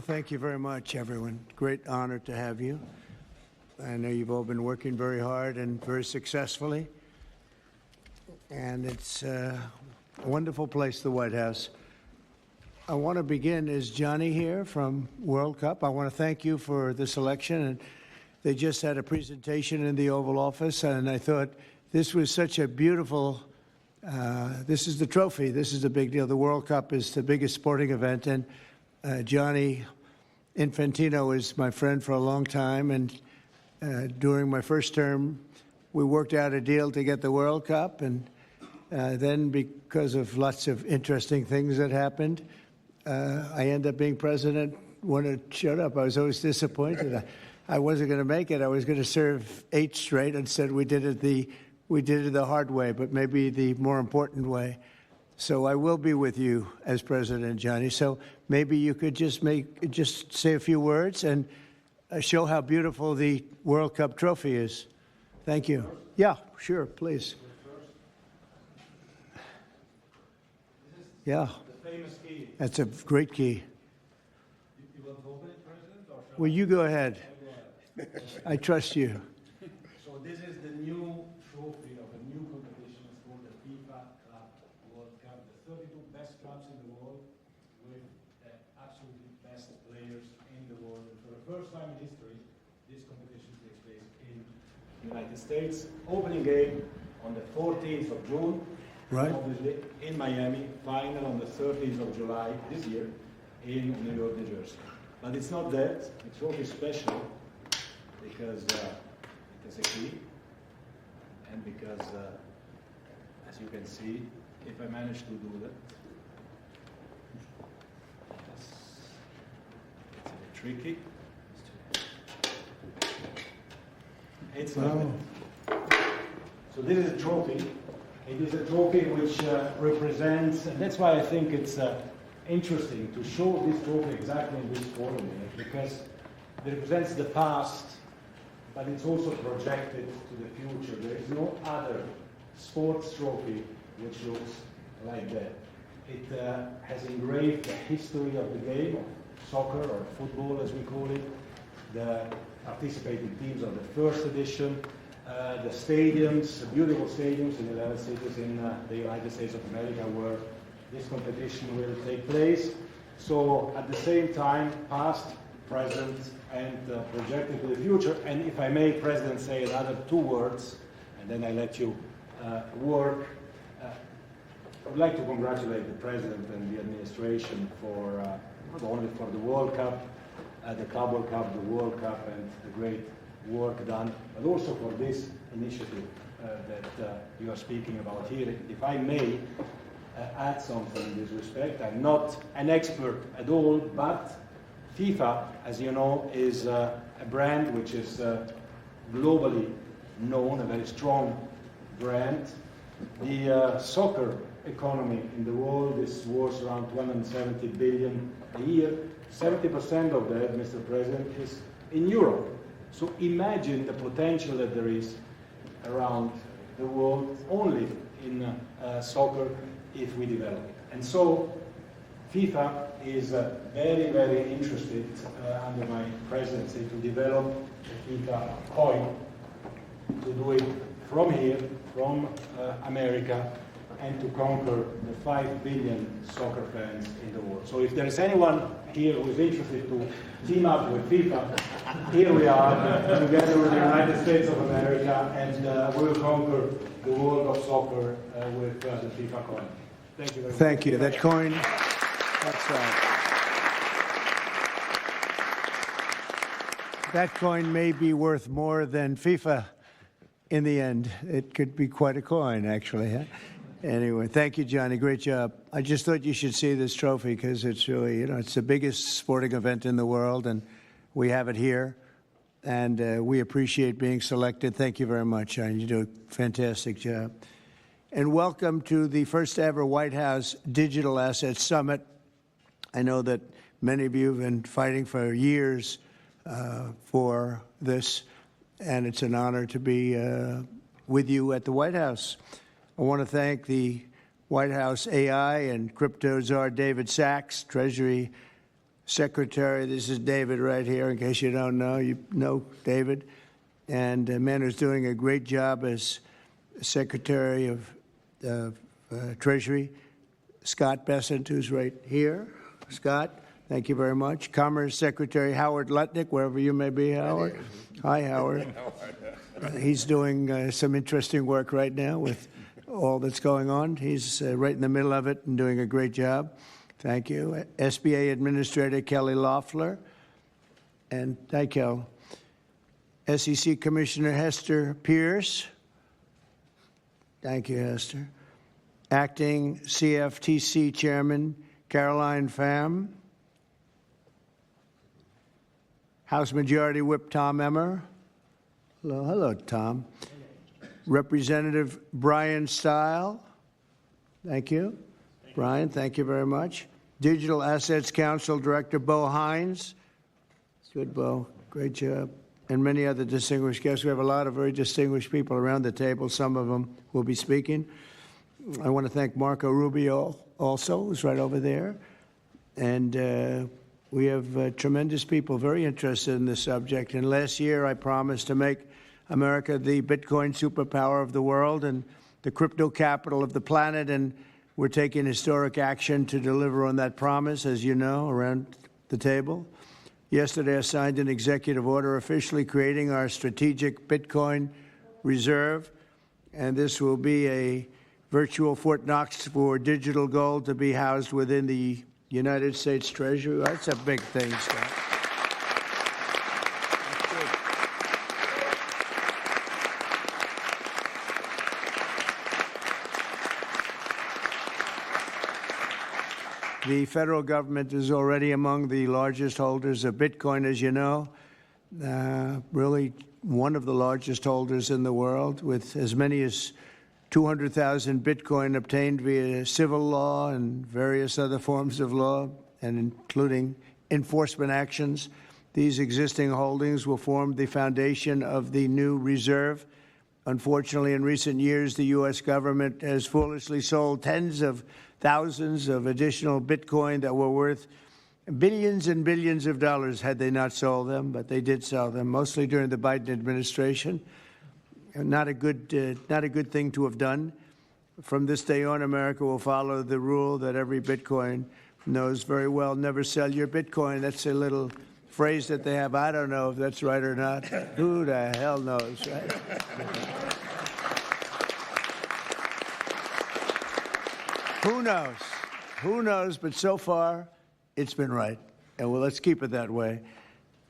thank you very much, everyone. Great honor to have you. I know you've all been working very hard and very successfully. And it's a wonderful place, the White House. I want to begin. Is Johnny here from World Cup? I want to thank you for the selection. And they just had a presentation in the Oval Office, and I thought this was such a beautiful, this is the trophy. This is the big deal. The World Cup is the biggest sporting event, and Gianni Infantino is my friend for a long time, and during my first term, we worked out a deal to get the World Cup, and then because of lots of interesting things that happened, I ended up being president when it showed up. I was always disappointed. I wasn't going to make it. I was going to serve 8 straight. Instead, we did it the hard way, but maybe the more important way. So I will be with you as president, Johnny. So maybe you could just say a few words and show how beautiful the World Cup trophy is. Thank you. Yeah, sure, please. Yeah. The famous key. That's a great key. You want to open it, President? Or Well, you go ahead. I trust you. So this is the new trophy of a new competition. It's called the FIFA Club World Cup. The 32 best clubs in the world with the absolutely best players in the world. And for the first time in history, this competition takes place in the United States. Opening game on the 14th of June. Right. Obviously in Miami. Final on the 13th of July this year in New York, New Jersey. But it's not that. The trophy is special because it has a key, and because, as you can see, if I manage to do that, yes, it's a bit tricky. It's like that. So this is a trophy. It is a trophy which represents, and that's why I think it's interesting to show this trophy exactly in this forum, because it represents the past, but it's also projected to the future. There is no other sports trophy which looks like that. It has engraved the history of the game, of soccer or football as we call it, the participating teams of the first edition, the stadiums, the beautiful stadiums in 11 cities in the United States of America where this competition will take place. So at the same time, past, present, and projected to the future. And if I may, President, say another 2 words, and then I let you work. I would like to congratulate the President and the administration for not only for the World Cup, the Club World Cup, the World Cup, and the great work done, but also for this initiative that you are speaking about here. If I may add something in this respect, I'm not an expert at all, but FIFA, as you know, is a brand which is globally known, a very strong brand. The soccer economy in the world is worth around 270 billion a year. 70% of that, Mr. President, is in Europe. So imagine the potential that there is around the world only in soccer if we develop it. And so FIFA is very, very interested under my presidency to develop a FIFA coin, to do it from here, from America, and to conquer the 5 billion soccer fans in the world. So if there is anyone here who is interested to team up with FIFA, here we are, together with the United States of America, and we will conquer the world of soccer with the FIFA coin. Thank you very much. Thank you. That coin, that's right. That coin may be worth more than FIFA in the end. It could be quite a coin, actually. Huh? Anyway, thank you, Johnny. Great job. I just thought you should see this trophy because it's really, it's the biggest sporting event in the world, and we have it here. And we appreciate being selected. Thank you very much, Johnny. You do a fantastic job. And welcome to the first ever White House Digital Assets Summit. I know that many of you have been fighting for years for this, and it's an honor to be with you at the White House. I want to thank the White House AI and crypto czar David Sachs, Treasury Secretary, this is David right here, in case you don't know. You know David. And a man who's doing a great job as Secretary of Treasury, Scott Bessent, who's right here. Scott, thank you very much. Commerce Secretary Howard Lutnick, wherever you may be, Howard. Hi, Howard. He's doing some interesting work right now with all that's going on. He's right in the middle of it and doing a great job. Thank you. SBA Administrator Kelly Loeffler. And hi, Kel. SEC Commissioner Hester Pierce. Thank you, Hester. Acting CFTC Chairman Caroline Pham. House Majority Whip Tom Emmer. Hello, Tom. Representative Brian Stile. Thank you. Brian, thank you very much. Digital Assets Council Director Bo Hines. Good, Bo. Great job. And many other distinguished guests. We have a lot of very distinguished people around the table. Some of them will be speaking. I want to thank Marco Rubio also, who's right over there. And we have tremendous people very interested in this subject. And last year, I promised to make America the Bitcoin superpower of the world and the crypto capital of the planet. And we're taking historic action to deliver on that promise, as you know, around the table. Yesterday, I signed an executive order officially creating our strategic Bitcoin reserve. And this will be a virtual Fort Knox for digital gold to be housed within the United States Treasury. That's a big thing, Scott. The federal government is already among the largest holders of Bitcoin, as you know, really one of the largest holders in the world, with as many as 200,000 Bitcoin obtained via civil law and various other forms of law, and including enforcement actions. These existing holdings will form the foundation of the new reserve. Unfortunately, in recent years, the U.S. government has foolishly sold tens of thousands of additional Bitcoin that were worth billions and billions of dollars had they not sold them, but they did sell them, mostly during the Biden administration. Not a good thing to have done. From this day on, America will follow the rule that every Bitcoin knows very well: never sell your Bitcoin. That's a little phrase that they have. I don't know if that's right or not. Who the hell knows, right? Who knows? Who knows? But so far, it's been right. And well, let's keep it that way.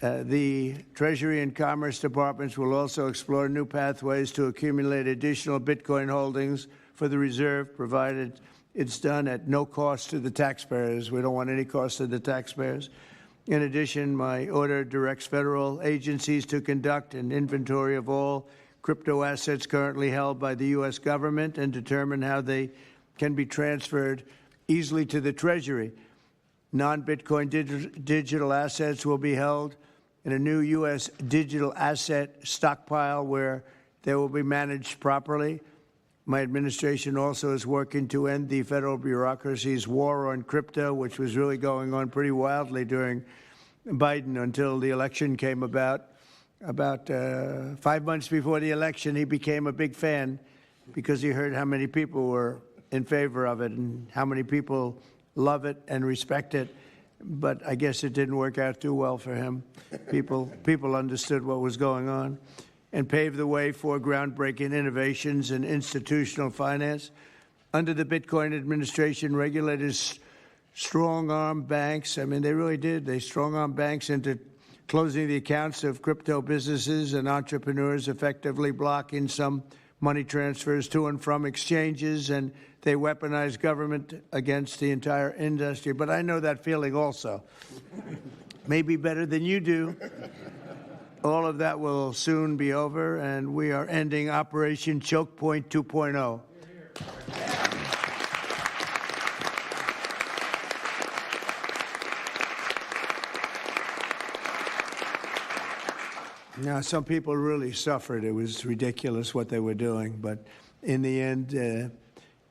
The Treasury and Commerce Departments will also explore new pathways to accumulate additional Bitcoin holdings for the reserve, provided it's done at no cost to the taxpayers. We don't want any cost to the taxpayers. In addition, my order directs federal agencies to conduct an inventory of all crypto assets currently held by the U.S. government and determine how they can be transferred easily to the Treasury. Non-Bitcoin digital assets will be held in a new U.S. digital asset stockpile where they will be managed properly. My administration also is working to end the federal bureaucracy's war on crypto, which was really going on pretty wildly during Biden until the election came about. About 5 months before the election, he became a big fan because he heard how many people were in favor of it and how many people love it and respect it. But I guess it didn't work out too well for him. People understood what was going on and paved the way for groundbreaking innovations in institutional finance. Under the Bitcoin administration, regulators strong-armed banks. I mean, they really did. They strong-armed banks into closing the accounts of crypto businesses and entrepreneurs, effectively blocking some money transfers to and from exchanges, and they weaponized government against the entire industry. But I know that feeling also. Maybe better than you do. All of that will soon be over, and we are ending Operation Choke Point 2.0. Now, some people really suffered. It was ridiculous what they were doing. But in the end,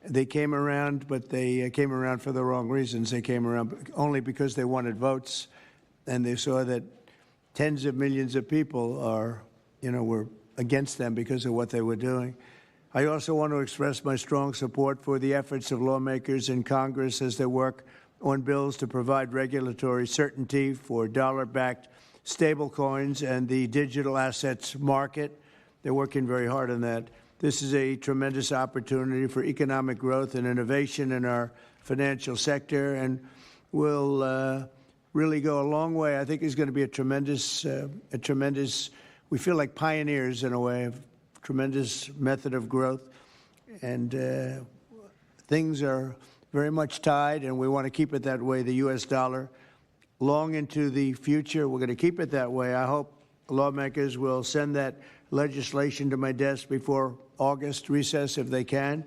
They came around, but they came around for the wrong reasons. They came around only because they wanted votes, and they saw that tens of millions of people were against them because of what they were doing. I also want to express my strong support for the efforts of lawmakers in Congress as they work on bills to provide regulatory certainty for dollar-backed stablecoins and the digital assets market. They're working very hard on that. This is a tremendous opportunity for economic growth and innovation in our financial sector, and will really go a long way. I think it's going to be a tremendous, we feel like pioneers in a way, of tremendous method of growth. And things are very much tied, and we want to keep it that way, the U.S. dollar. Long into the future, we're going to keep it that way. I hope lawmakers will send that legislation to my desk before August recess if they can.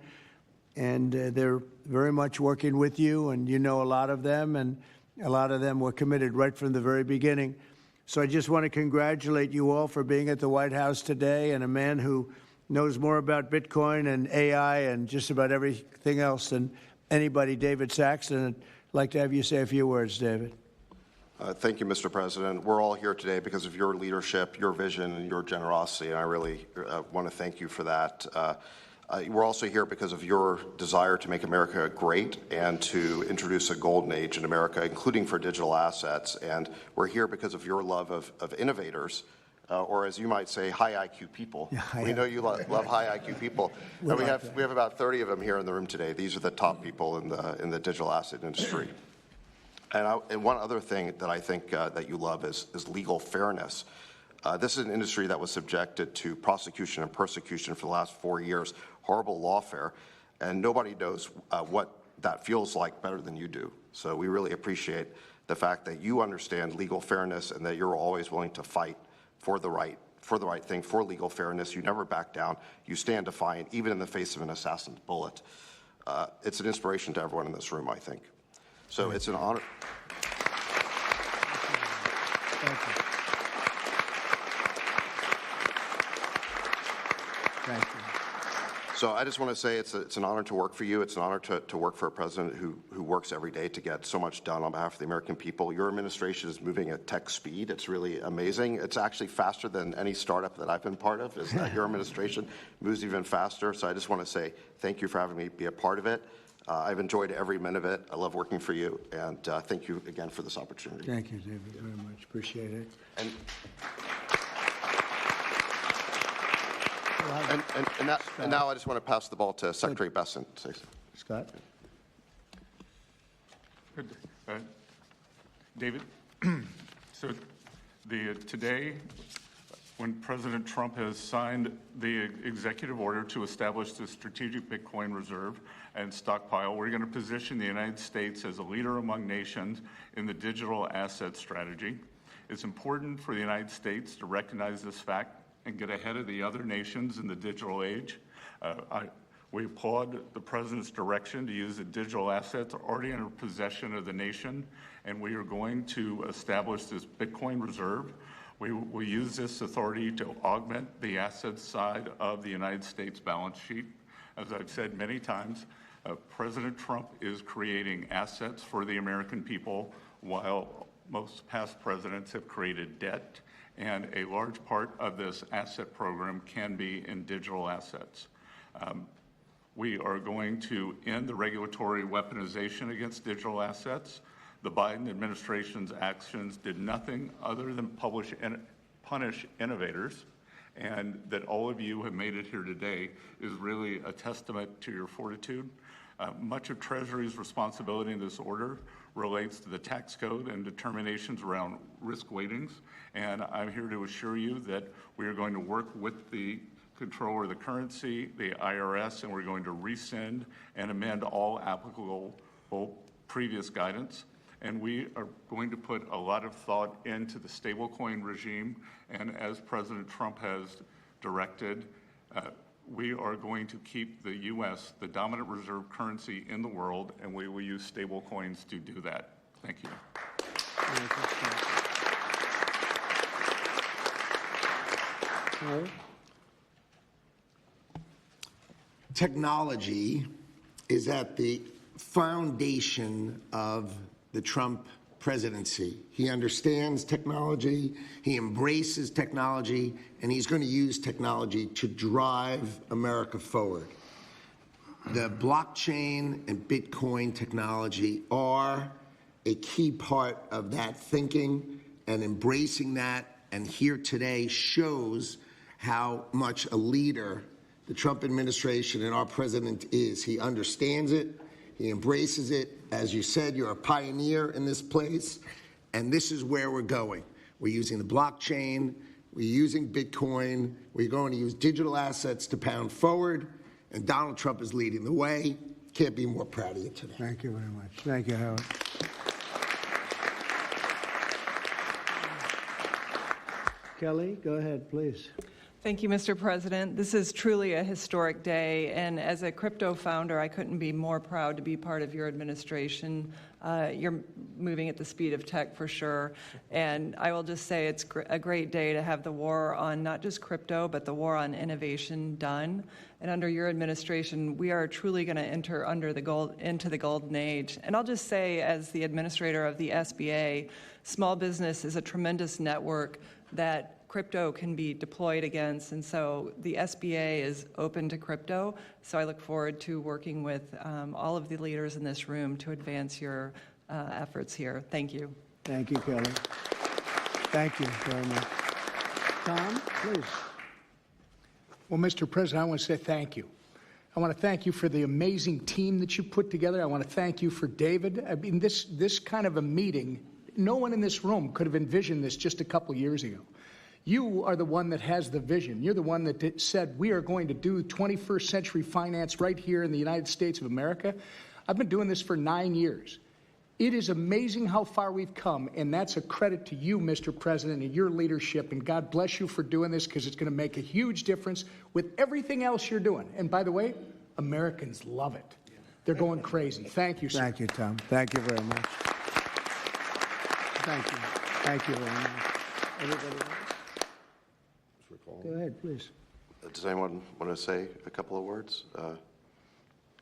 And they're very much working with you, and you know a lot of them, and a lot of them were committed right from the very beginning. So I just want to congratulate you all for being at the White House today, and a man who knows more about Bitcoin and AI and just about everything else than anybody, David Saxton. I'd like to have you say a few words, David. Thank you, Mr. President. We're all here today because of your leadership, your vision, and your generosity, and I really want to thank you for that. We're also here because of your desire to make America great and to introduce a golden age in America, including for digital assets. And we're here because of your love of innovators, or as you might say, high IQ people. Yeah, we know you love high IQ people. And we have about 30 of them here in the room today. These are the top people in the digital asset industry. And one other thing that I think that you love is legal fairness. This is an industry that was subjected to prosecution and persecution for the last 4 years, horrible lawfare, and nobody knows what that feels like better than you do. So we really appreciate the fact that you understand legal fairness and that you're always willing to fight for the right thing, for legal fairness. You never back down. You stand defiant, even in the face of an assassin's bullet. It's an inspiration to everyone in this room, I think. So it's an honor. Thank you. Thank you. So I just want to say it's an honor to work for you. It's an honor to work for a president who works every day to get so much done on behalf of the American people. Your administration is moving at tech speed. It's really amazing. It's actually faster than any startup that I've been part of. Is that your administration moves even faster. So I just want to say thank you for having me be a part of it. I've enjoyed every minute of it. I love working for you, and thank you again for this opportunity. Thank you, David, very much. Appreciate it. And now I just want to pass the ball to Secretary Besson. Scott? Good. David, so today, when President Trump has signed the executive order to establish the strategic Bitcoin reserve and stockpile, we're going to position the United States as a leader among nations in the digital asset strategy. It's important for the United States to recognize this fact and get ahead of the other nations in the digital age. We applaud the President's direction to use the digital assets already in possession of the nation, and we are going to establish this Bitcoin reserve. We will use this authority to augment the asset side of the United States balance sheet. As I've said many times, President Trump is creating assets for the American people, while most past presidents have created debt, and a large part of this asset program can be in digital assets. We are going to end the regulatory weaponization against digital assets. The Biden administration's actions did nothing other than punish innovators, and that all of you have made it here today is really a testament to your fortitude. Much of Treasury's responsibility in this order relates to the tax code and determinations around risk weightings, and I'm here to assure you that we are going to work with the Comptroller of the Currency, the IRS, and we're going to rescind and amend all applicable previous guidance. And we are going to put a lot of thought into the stablecoin regime, and as President Trump has directed, we are going to keep the U.S. the dominant reserve currency in the world, and we will use stablecoins to do that. Thank you. Technology is at the foundation of the Trump presidency. He understands technology, he embraces technology, and he's going to use technology to drive America forward. The blockchain and Bitcoin technology are a key part of that thinking, and embracing that, and here today shows how much a leader the Trump administration and our president is. He understands it, he embraces it. As you said, you're a pioneer in this place, and this is where we're going. We're using the blockchain, we're using Bitcoin, we're going to use digital assets to pound forward, and Donald Trump is leading the way. Can't be more proud of you today. Thank you very much. Thank you, Howard. Kelly, go ahead, please. Thank you, Mr. President. This is truly a historic day, and as a crypto founder, I couldn't be more proud to be part of your administration. You're moving at the speed of tech for sure, and I will just say it's a great day to have the war on not just crypto, but the war on innovation done. And under your administration, we are truly going to enter into the golden age. And I'll just say, as the administrator of the SBA, small business is a tremendous network that crypto can be deployed against, and so the SBA is open to crypto. So I look forward to working with all of the leaders in this room to advance your efforts here. Thank you. Thank you, Kelly. Thank you very much. Tom, please. Well, Mr. President, I want to say thank you. I want to thank you for the amazing team that you put together. I want to thank you for David. I mean, this kind of a meeting, no one in this room could have envisioned this just a couple years ago. You are the one that has the vision. You're the one that said, we are going to do 21st century finance right here in the United States of America. I've been doing this for 9 years. It is amazing how far we've come, and that's a credit to you, Mr. President, and your leadership, and God bless you for doing this, because it's going to make a huge difference with everything else you're doing. And by the way, Americans love it. They're going crazy. Thank you, sir. Thank you, Tom. Thank you very much. Thank you. Thank you very much. Everybody else? Go ahead, please. Does anyone want to say a couple of words?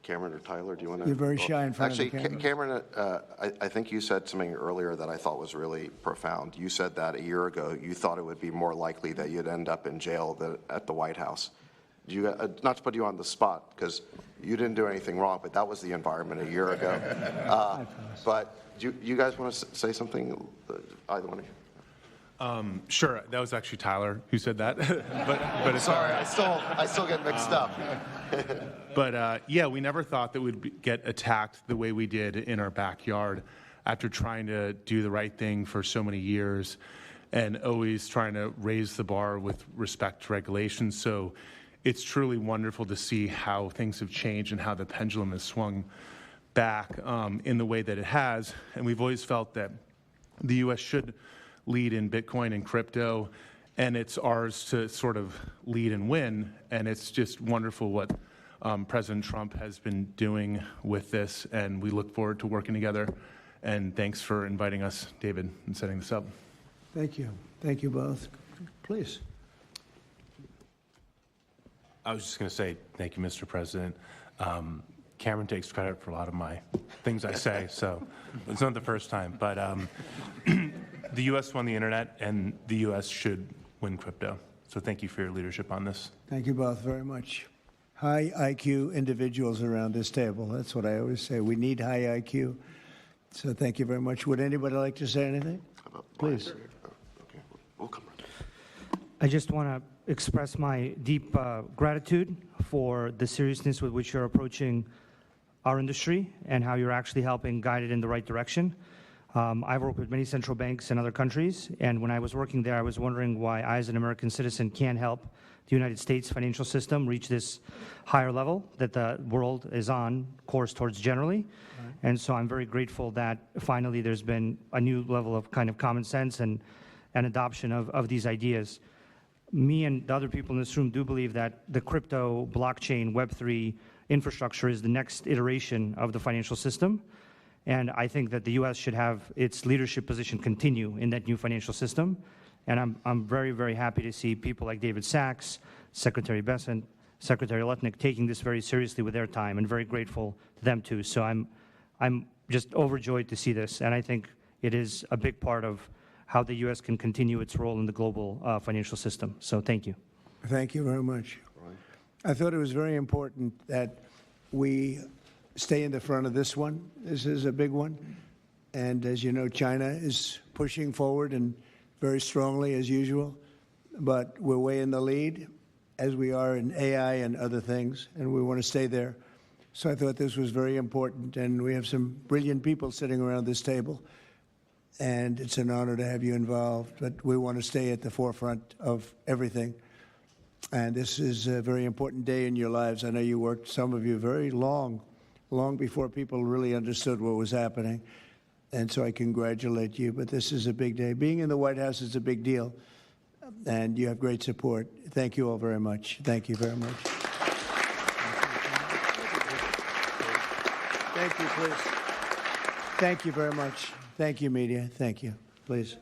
Cameron or Tyler, do you want to? You're very shy in front Actually, of the camera. Cameron, I think you said something earlier that I thought was really profound. You said that a year ago you thought it would be more likely that you'd end up in jail than at the White House. You, not to put you on the spot, because you didn't do anything wrong, but that was the environment a year ago. But do you guys want to say something, either one of you? Sure, that was actually Tyler who said that. but it's Sorry, I still get mixed up. But yeah, we never thought that we'd get attacked the way we did in our backyard after trying to do the right thing for so many years and always trying to raise the bar with respect to regulations. So it's truly wonderful to see how things have changed and how the pendulum has swung back in the way that it has. And we've always felt that the U.S. should lead in Bitcoin and crypto, and it's ours to sort of lead and win. And it's just wonderful what President Trump has been doing with this, and we look forward to working together. And thanks for inviting us, David, and setting this up. Thank you. Thank you both. Please. I was just going to say thank you, Mr. President. Cameron takes credit for a lot of my things I say, so it's not the first time. But the U.S. won the internet, and the U.S. should win crypto. So thank you for your leadership on this. Thank you both very much. High IQ individuals around this table. That's what I always say. We need high IQ. So thank you very much. Would anybody like to say anything? Please. Okay, we'll come right. I just want to express my deep gratitude for the seriousness with which you're approaching our industry and how you're actually helping guide it in the right direction. I've worked with many central banks in other countries, and when I was working there, I was wondering why I, as an American citizen, can't help the United States financial system reach this higher level that the world is on course towards generally. Right. And so I'm very grateful that finally there's been a new level of kind of common sense and adoption of these ideas. Me and the other people in this room do believe that the crypto, blockchain, Web3 infrastructure is the next iteration of the financial system. And I think that the U.S. should have its leadership position continue in that new financial system. And I'm very, very happy to see people like David Sachs, Secretary Bessent, Secretary Lutnick taking this very seriously with their time, and very grateful to them too. So I'm just overjoyed to see this, and I think it is a big part of how the U.S. can continue its role in the global financial system. So thank you. Thank you very much. I thought it was very important that we stay in the front of this one. This is a big one. And as you know, China is pushing forward and very strongly as usual. But we're way in the lead, as we are in AI and other things, and we want to stay there. So I thought this was very important, and we have some brilliant people sitting around this table, and it's an honor to have you involved. But we want to stay at the forefront of everything. And this is a very important day in your lives. I know you worked, some of you, very long before people really understood what was happening. And so I congratulate you. But this is a big day. Being in the White House is a big deal. And you have great support. Thank you all very much. Thank you very much. Thank you, please. Thank you very much. Thank you, media. Thank you. Please.